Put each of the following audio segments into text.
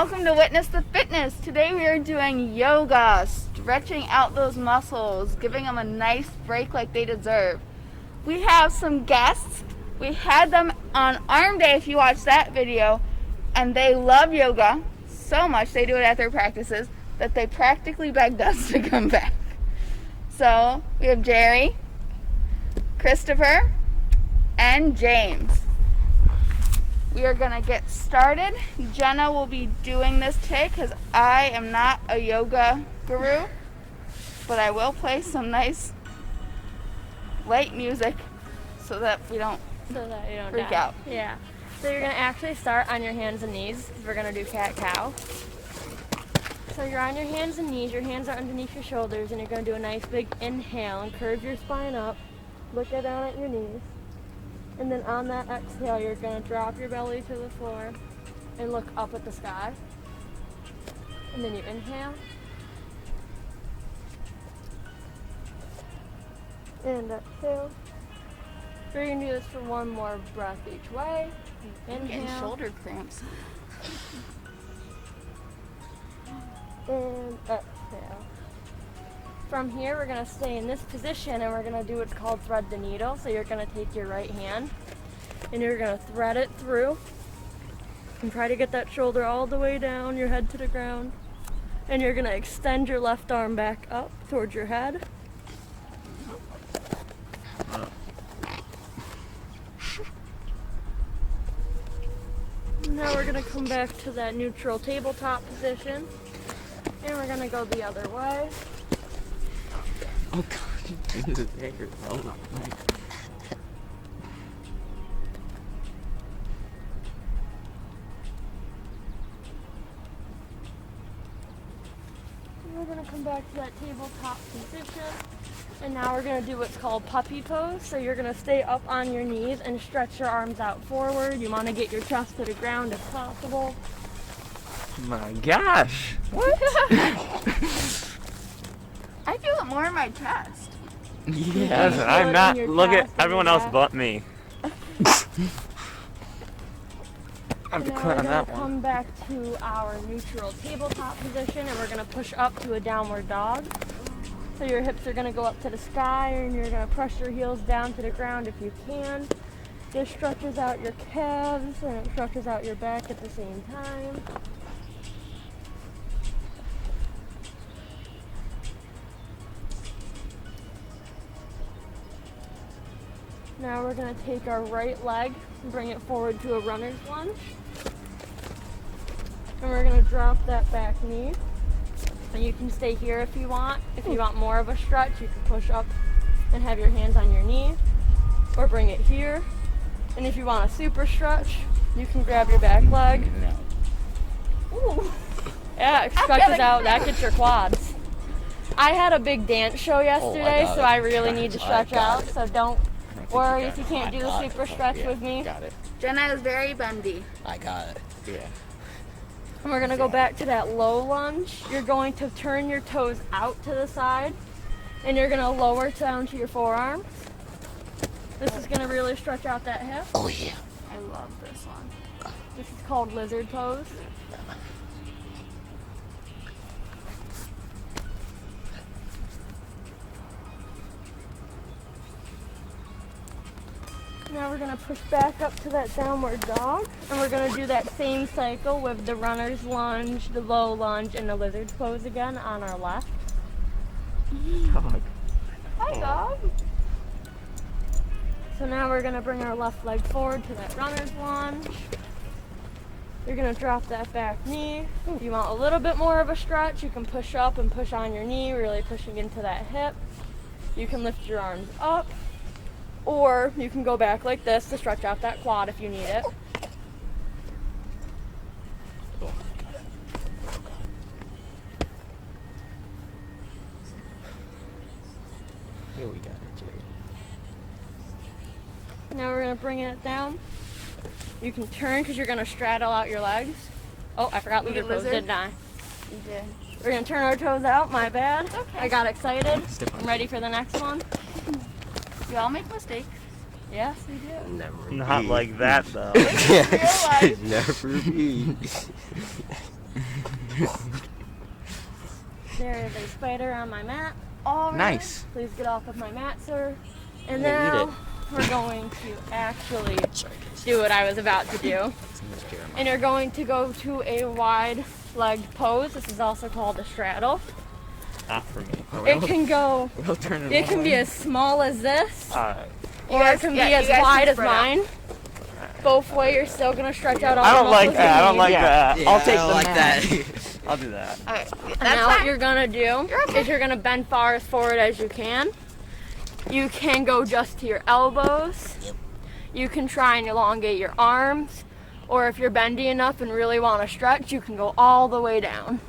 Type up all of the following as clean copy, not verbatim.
welcome to Witness the Fitness. Today we are doing yoga, stretching out those muscles, giving them a nice break like they deserve. We have some guests. We had them on Arm Day if you watched that video, and they love yoga so much, they do it at their practices, that they practically begged us to come back. So we have Jerry, Christopher, and James. We are going to get started. Jenna will be doing this today because I am not a yoga guru, but I will play some nice light music so that you don't freak out. Yeah. So you're going to actually start on your hands and knees. We're going to do cat-cow. So you're on your hands and knees. Your hands are underneath your shoulders, and you're going to do a nice big inhale and curve your spine up. Look down at your knees. And then on that exhale, you're going to drop your belly to the floor and look up at the sky. And then you inhale. And exhale. We're going to do this for one more breath each way. I'm getting shoulder cramps. And exhale. From here, we're going to stay in this position and we're going to do what's called thread the needle. So you're going to take your right hand and you're going to thread it through and try to get that shoulder all the way down, your head to the ground. And you're going to extend your left arm back up towards your head. Now we're going to come back to that neutral tabletop position and we're going to go the other way. Oh God, this is angry. Oh no. We're going to come back to that tabletop position. And now we're going to do what's called puppy pose. So you're going to stay up on your knees and stretch your arms out forward. You want to get your chest to the ground if possible. My gosh. What? I feel it more in my chest. Yes, I'm not. Look at everyone else but me. I'm Now quit on we're that going to one. come back to our neutral tabletop position and we're going to push up to a downward dog. So your hips are going to go up to the sky and you're going to press your heels down to the ground if you can. This stretches out your calves and it stretches out your back at the same time. Now we're going to take our right leg and bring it forward to a runner's lunge. And we're going to drop that back knee. And you can stay here if you want. If you want more of a stretch, you can push up and have your hands on your knee. Or bring it here. And if you want a super stretch, you can grab your back leg. Ooh. Yeah, it stretches out. That gets your quads. I had a big dance show yesterday, so I really need to stretch out. So don't worry if you can't do the super stretch with me. Got it. Jenna is very bendy. I got it. Yeah. And we're going to go back to that low lunge. You're going to turn your toes out to the side, and you're going to lower down to your forearms. This is going to really stretch out that hip. Oh yeah. I love this one. This is called lizard pose. Now we're going to push back up to that downward dog, and we're going to do that same cycle with the runner's lunge, the low lunge, and the lizard pose again on our left. Dog. Hi, dog. So now we're going to bring our left leg forward to that runner's lunge. You're going to drop that back knee. If you want a little bit more of a stretch, you can push up and push on your knee, really pushing into that hip. You can lift your arms up. Or you can go back like this to stretch out that quad if you need it. Here we got it, Jerry. Now we're going to bring it down. You can turn because you're going to straddle out your legs. Oh, I forgot lizard pose, didn't I? You did. We're going to turn our toes out, my bad. Okay. I got excited. I'm ready for the next one. We all make mistakes. Yes, we do. Never. Not like that though. Real life. Never be. There is a spider on my mat. All right. Nice. Please get off of my mat, sir. And Yeah, eat now we're going to actually do what I was about to do. And you're going to go to a wide-legged pose. This is also called a straddle. Not for me. It can go. We'll turn It can be as small as this, Alright. or it can be as wide as mine. Both way, you're still gonna stretch out all I the don't like muscles that. I you don't need. like that. Yeah, I'll take I don't the like mat. that. I'll do that. All right. And That's now what fine. you're gonna do okay. is you're gonna bend far as forward as you can. You can go just to your elbows. Yep. You can try and elongate your arms, or if you're bendy enough and really want to stretch, you can go all the way down.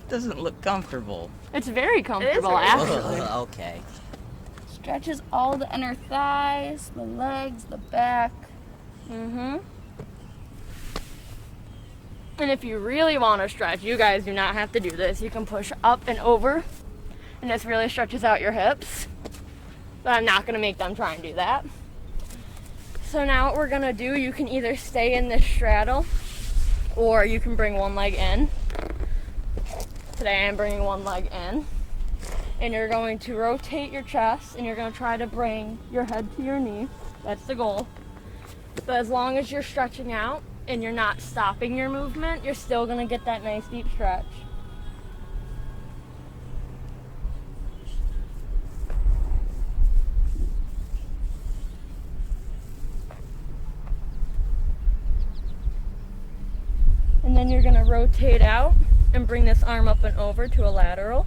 Doesn't look comfortable. It's very comfortable, very actually. Okay. Stretches all the inner thighs, the legs, the back. Mm-hmm. And if you really want to stretch, you guys do not have to do this. You can push up and over, and this really stretches out your hips. But I'm not going to make them try and do that. So now what we're going to do, you can either stay in this straddle, or you can bring one leg in. Today I'm bringing one leg in. And you're going to rotate your chest, and you're going to try to bring your head to your knee. That's the goal. But as long as you're stretching out and you're not stopping your movement, you're still going to get that nice deep stretch. And then you're going to rotate out and bring this arm up and over to a lateral.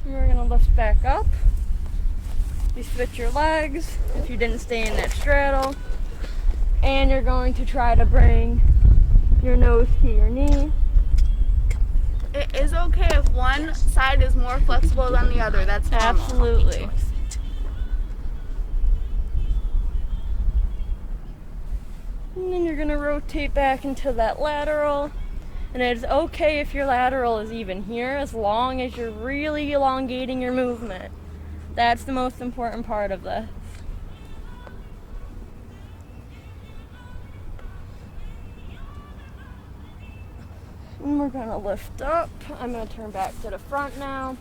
And we're going to lift back up. You switch your legs if you didn't stay in that straddle. And you're going to try to bring your nose to your knee. It is okay if one side is more flexible than the other. That's normal. Absolutely. And then you're going to rotate back into that lateral. And it's okay if your lateral is even here, as long as you're really elongating your movement. That's the most important part of this. And we're going to lift up. I'm going to turn back to the front now.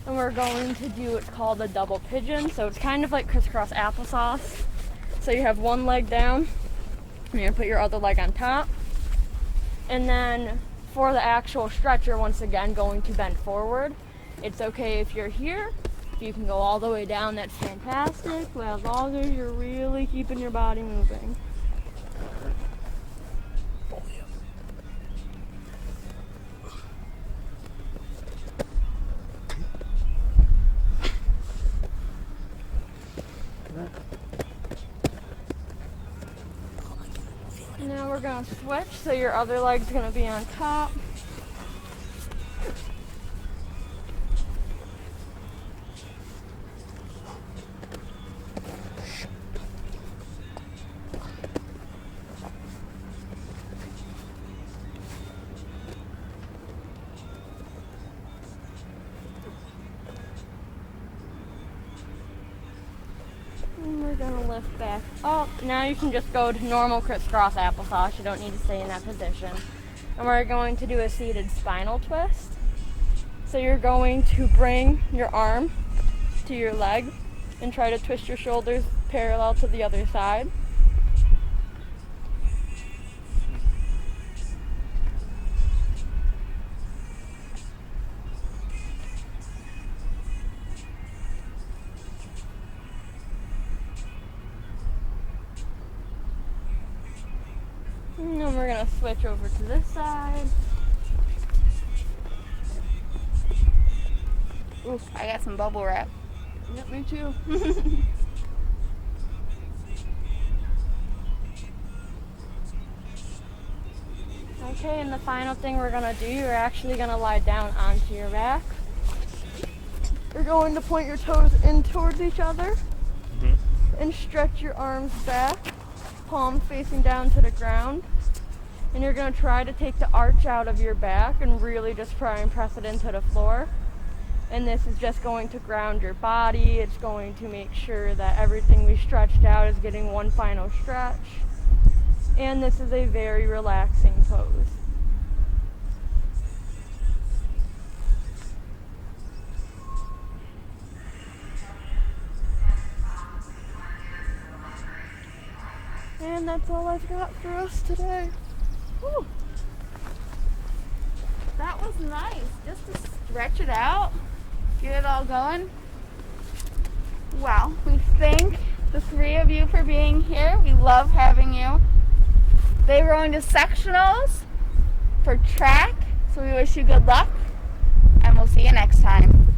And we're going to do what's called a double pigeon. So it's kind of like crisscross applesauce. So you have one leg down. You're going to put your other leg on top. And then for the actual stretch, you're once again going to bend forward. It's okay if you're here. If you can go all the way down, that's fantastic. But as long as you're really keeping your body moving. Now we're going to switch, so your other leg's going to be on top. And we're going to lift back up. Now you can just go to normal crisscross applesauce. You don't need to stay in that position. And we're going to do a seated spinal twist. So you're going to bring your arm to your leg and try to twist your shoulders parallel to the other side. And then we're going to switch over to this side. Oof, I got some bubble wrap. Yep, me too. Okay, and the final thing we're going to do, you're actually going to lie down onto your back. You're going to point your toes in towards each other and stretch your arms back, palms facing down to the ground. And you're going to try to take the arch out of your back and really just try and press it into the floor. And this is just going to ground your body. It's going to make sure that everything we stretched out is getting one final stretch. And this is a very relaxing pose. And that's all I've got for us today. Whew. That was nice. Just to stretch it out, get it all going. Well, we thank the three of you for being here. We love having you. They were going to sectionals for track, so we wish you good luck, and we'll see you next time.